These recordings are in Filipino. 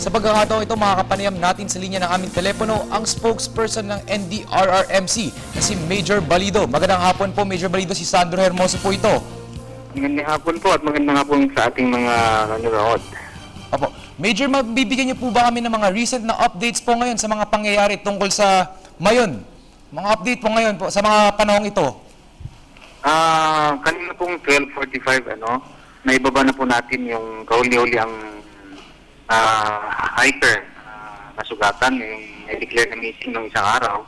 Sa pagkakataong ito, makakapanayam natin sa linya ng aming telepono ang spokesperson ng NDRRMC na si Major Balido. Magandang hapon po, Major Balido. Si Sandro Hermoso po ito. Magandang hapon po at magandang hapon sa ating mga nanonood. Opo. Major, mabibigyan niyo po ba kami ng mga recent na updates po ngayon sa mga pangyayari tungkol sa Mayon? Mga update po ngayon po sa mga panahong ito. Kanina pong 12:45, naibaba na po natin yung kahuli-huli ang hiker na sugatan, yung i-declare na missing ng isang araw.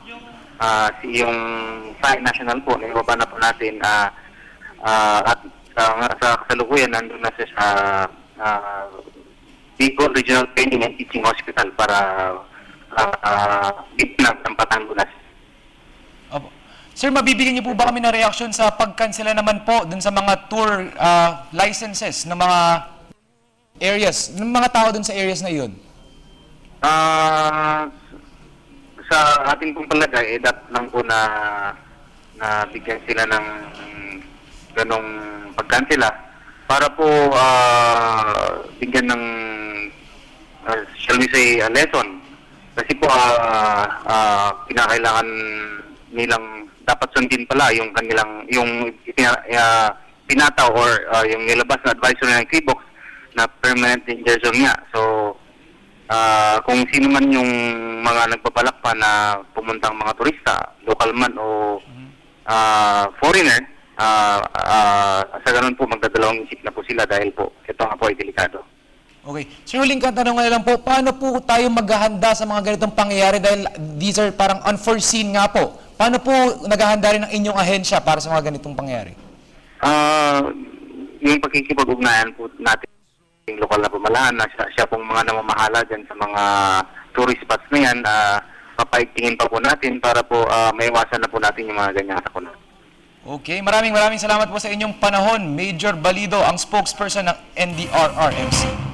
Yung Fire National po, naibaba na po natin at sa kasalukuyan nandun na siya sa Bicol Regional Training and Teaching Hospital para bitnag ng Batangas. Opo. Sir, mabibigyan niyo po ba kami ng reaksyon sa pagkansela naman po dun sa mga tour licenses ng mga areas, ng mga tao dun sa areas na iyon? Sa ating pong palagay, dat lang po na bigyan sila ng ganong pagkansela para po bigyan ng shall we say lesson. Kasi po kinakailangan nilang dapat sundin pala yung kanilang pinataw or yung nilabas na advisory ng KBOX na permanent danger zone nga. So kung sino man yung mga nagpapalak pa na pumuntang mga turista, local man o foreigner, sa ganun po magdadalawang isip na po sila dahil po ito nga po ay delikado. Okay. Sir, huling katanungan na lang po, paano po tayo maghahanda sa mga ganitong pangyayari dahil these are parang unforeseen nga po? Paano po naghahanda rin ang inyong ahensya para sa mga ganitong pangyayari? Yung pagkikipag-ugnayan po natin yung lokal na pamahalaan na siya pong mga namamahala dyan sa mga tourist spots na yan, papaigtingin pa po natin para po maiwasan na po natin yung mga ganyang sakuna. Okay, maraming salamat po sa inyong panahon, Major Balido, ang spokesperson ng NDRRMC.